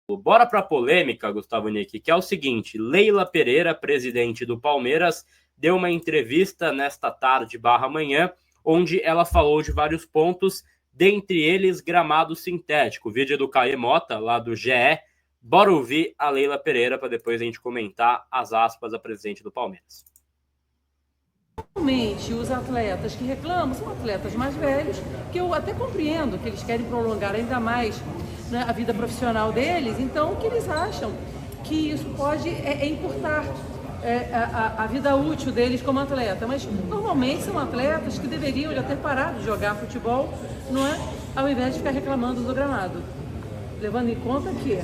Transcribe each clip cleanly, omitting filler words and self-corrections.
Bora para a polêmica, Gustavo Nick, que é o seguinte: Leila Pereira, presidente do Palmeiras, deu uma entrevista nesta tarde/manhã, onde ela falou de vários pontos, dentre eles gramado sintético. Vídeo do Caê Mota, lá do GE. Bora ouvir a Leila Pereira para depois a gente comentar as aspas da presidente do Palmeiras. Realmente, os atletas que reclamam são atletas mais velhos, que eu até compreendo que eles querem prolongar ainda mais, né, a vida profissional deles, então que eles acham que isso pode encurtar a vida útil deles como atleta. Mas normalmente são atletas que deveriam já ter parado de jogar futebol, não é? Ao invés de ficar reclamando do gramado. Levando em conta que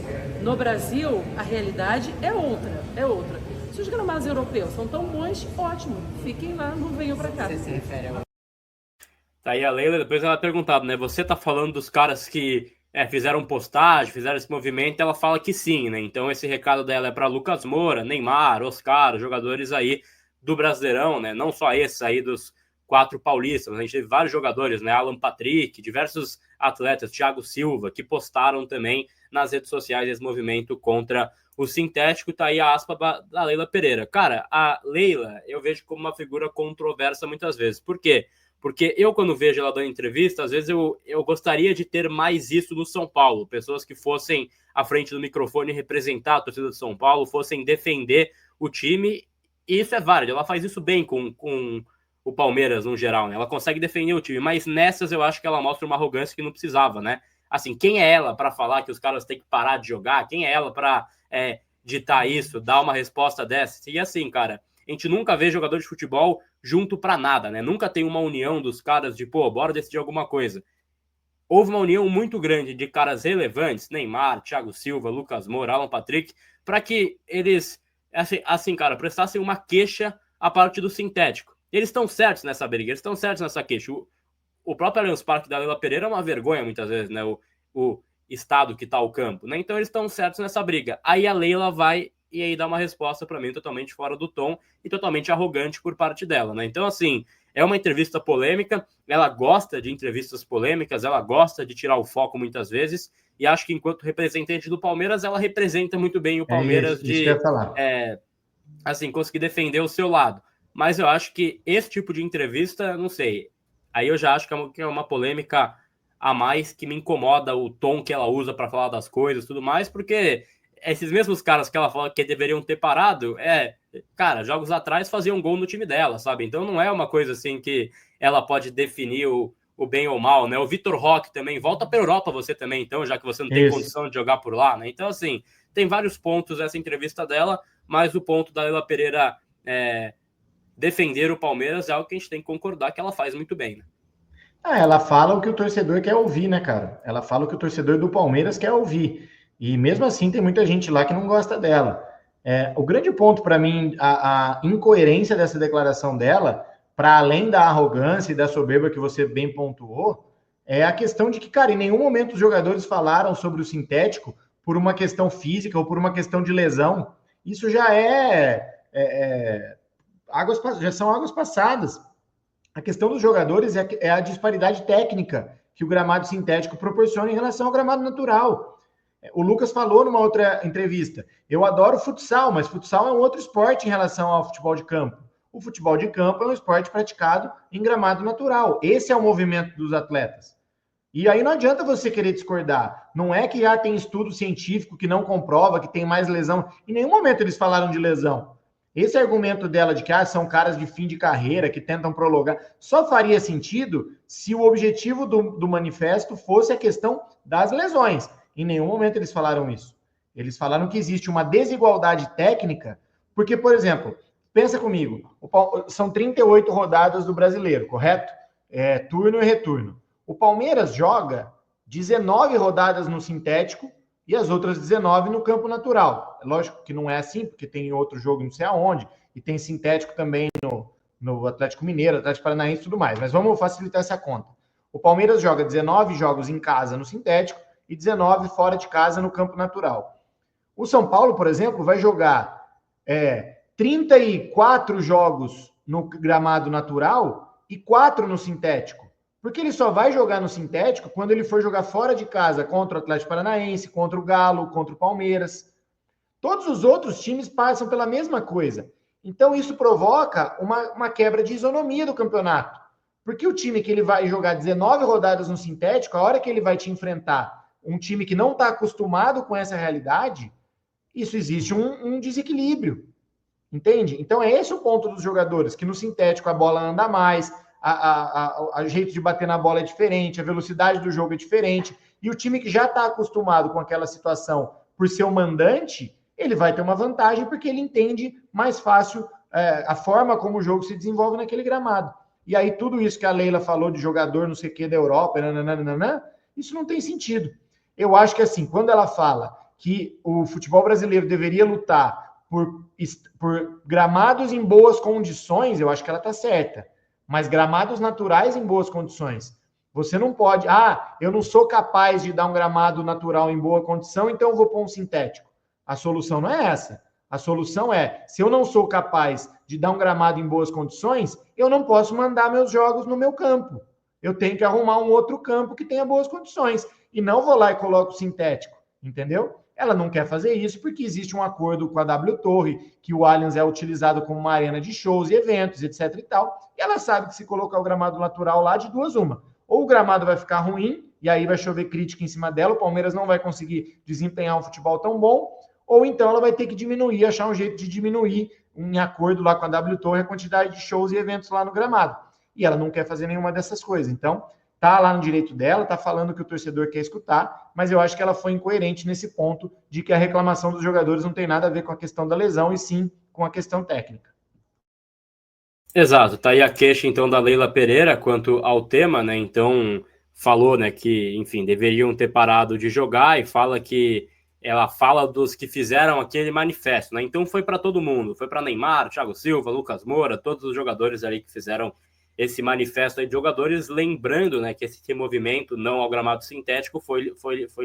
no Brasil a realidade é outra. Se os gramados europeus são tão bons, ótimo, fiquem lá, não venham pra cá. Tá aí a Leila, depois ela perguntado, né? Você tá falando dos caras que fizeram postagem, fizeram esse movimento, ela fala que sim, né? Então esse recado dela é para Lucas Moura, Neymar, Oscar, jogadores aí do Brasileirão, né? Não só esses aí dos 4 paulistas, a gente teve vários jogadores, né? Alan Patrick, diversos atletas, Thiago Silva, que postaram também nas redes sociais esse movimento contra o sintético. Tá aí a aspa da Leila Pereira. Cara, a Leila eu vejo como uma figura controversa muitas vezes. Por quê? Porque eu, quando vejo ela dando entrevista, às vezes eu gostaria de ter mais isso no São Paulo. Pessoas que fossem à frente do microfone representar a torcida do São Paulo, fossem defender o time. E isso é válido. Ela faz isso bem com o Palmeiras, no geral, né? Ela consegue defender o time. Mas nessas eu acho que ela mostra uma arrogância que não precisava, né? Assim, quem é ela para falar que os caras têm que parar de jogar? Quem é ela para ditar isso, dar uma resposta dessa? E assim, cara, a gente nunca vê jogador de futebol junto para nada, né? Nunca tem uma união dos caras de, bora decidir alguma coisa. Houve uma união muito grande de caras relevantes, Neymar, Thiago Silva, Lucas Moura, Alan Patrick, para que eles, assim, cara, prestassem uma queixa à parte do sintético. Eles estão certos nessa briga, eles estão certos nessa queixa. O próprio Allianz Parque da Leila Pereira é uma vergonha, muitas vezes, né? O estado que tá o campo, né? Então eles estão certos nessa briga. Aí a Leila vai e aí dá uma resposta para mim totalmente fora do tom e totalmente arrogante por parte dela, né? Então, assim, é uma entrevista polêmica, ela gosta de entrevistas polêmicas, ela gosta de tirar o foco muitas vezes, e acho que enquanto representante do Palmeiras, ela representa muito bem o Palmeiras isso que eu ia falar. Assim, conseguir defender o seu lado. Mas eu acho que esse tipo de entrevista, não sei, aí eu já acho que é uma polêmica a mais que me incomoda o tom que ela usa para falar das coisas e tudo mais, porque esses mesmos caras que ela fala que deveriam ter parado, cara, jogos atrás faziam gol no time dela, sabe? Então não é uma coisa assim que ela pode definir o bem ou mal, né? O Vitor Roque também, volta para a Europa você também, então, já que você não tem condição de jogar por lá, né? Então, assim, tem vários pontos essa entrevista dela, mas o ponto da Leila Pereira defender o Palmeiras é algo que a gente tem que concordar que ela faz muito bem, né? Ela fala o que o torcedor quer ouvir, né, cara? Ela fala o que o torcedor do Palmeiras quer ouvir. E mesmo assim tem muita gente lá que não gosta dela. O grande ponto para mim, a incoerência dessa declaração dela, para além da arrogância e da soberba que você bem pontuou, é a questão de que, cara, em nenhum momento os jogadores falaram sobre o sintético por uma questão física ou por uma questão de lesão. Isso já já são águas passadas. A questão dos jogadores é a disparidade técnica que o gramado sintético proporciona em relação ao gramado natural. O Lucas falou numa outra entrevista, eu adoro futsal, mas futsal é um outro esporte em relação ao futebol de campo. O futebol de campo é um esporte praticado em gramado natural. Esse é o movimento dos atletas. E aí não adianta você querer discordar. Não é que já tem estudo científico que não comprova que tem mais lesão. Em nenhum momento eles falaram de lesão. Esse argumento dela de que são caras de fim de carreira, que tentam prolongar, só faria sentido se o objetivo do manifesto fosse a questão das lesões. Em nenhum momento eles falaram isso. Eles falaram que existe uma desigualdade técnica, porque, por exemplo, pensa comigo, são 38 rodadas do Brasileiro, correto? Turno e retorno. O Palmeiras joga 19 rodadas no sintético e as outras 19 no campo natural. É lógico que não é assim, porque tem outro jogo não sei aonde, e tem sintético também no Atlético Mineiro, Atlético Paranaense e tudo mais. Mas vamos facilitar essa conta. O Palmeiras joga 19 jogos em casa no sintético e 19 fora de casa no campo natural. O São Paulo, por exemplo, vai jogar 34 jogos no gramado natural e 4 no sintético. Porque ele só vai jogar no sintético quando ele for jogar fora de casa contra o Atlético Paranaense, contra o Galo, contra o Palmeiras. Todos os outros times passam pela mesma coisa. Então, isso provoca uma quebra de isonomia do campeonato. Porque o time que ele vai jogar 19 rodadas no sintético, a hora que ele vai te enfrentar um time que não está acostumado com essa realidade, isso existe um desequilíbrio. Entende? Então, é esse o ponto dos jogadores, que no sintético a bola anda mais, a jeito de bater na bola é diferente, a velocidade do jogo é diferente, e o time que já está acostumado com aquela situação por ser o mandante, ele vai ter uma vantagem porque ele entende mais fácil a forma como o jogo se desenvolve naquele gramado. E aí tudo isso que a Leila falou de jogador não sei o que da Europa, nananana, isso não tem sentido. Eu acho que assim, quando ela fala que o futebol brasileiro deveria lutar por gramados em boas condições, eu acho que ela está certa. Mas gramados naturais em boas condições. Você não pode, eu não sou capaz de dar um gramado natural em boa condição, então eu vou pôr um sintético. A solução não é essa. A solução é, se eu não sou capaz de dar um gramado em boas condições, eu não posso mandar meus jogos no meu campo. Eu tenho que arrumar um outro campo que tenha boas condições. E não vou lá e coloco sintético, entendeu? Ela não quer fazer isso porque existe um acordo com a W Torre, que o Allianz é utilizado como uma arena de shows e eventos, etc e tal. E ela sabe que se colocar o gramado natural lá, de duas uma. Ou o gramado vai ficar ruim, e aí vai chover crítica em cima dela, o Palmeiras não vai conseguir desempenhar um futebol tão bom, ou então ela vai ter que diminuir, achar um jeito de diminuir, em acordo lá com a W Torre, a quantidade de shows e eventos lá no gramado. E ela não quer fazer nenhuma dessas coisas. Então, tá lá no direito dela, tá falando o que o torcedor quer escutar, mas eu acho que ela foi incoerente nesse ponto de que a reclamação dos jogadores não tem nada a ver com a questão da lesão, e sim com a questão técnica. Exato, tá aí a queixa então da Leila Pereira quanto ao tema, né? Então falou, né, que, enfim, deveriam ter parado de jogar, e fala que ela fala dos que fizeram aquele manifesto, né? Então foi para todo mundo, foi para Neymar, Thiago Silva, Lucas Moura, todos os jogadores ali que fizeram esse manifesto aí de jogadores, lembrando, né, que esse movimento não ao gramado sintético foi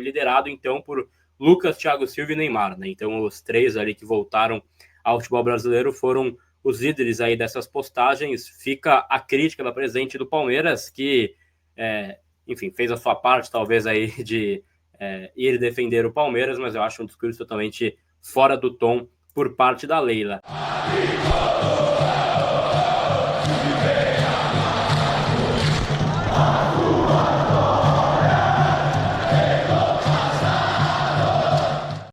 liderado então por Lucas, Thiago Silva e Neymar, né? Então os três ali que voltaram ao futebol brasileiro foram os líderes aí dessas postagens. Fica a crítica da presidente do Palmeiras, que, enfim, fez a sua parte, talvez, aí de ir defender o Palmeiras, mas eu acho um discurso totalmente fora do tom por parte da Leila.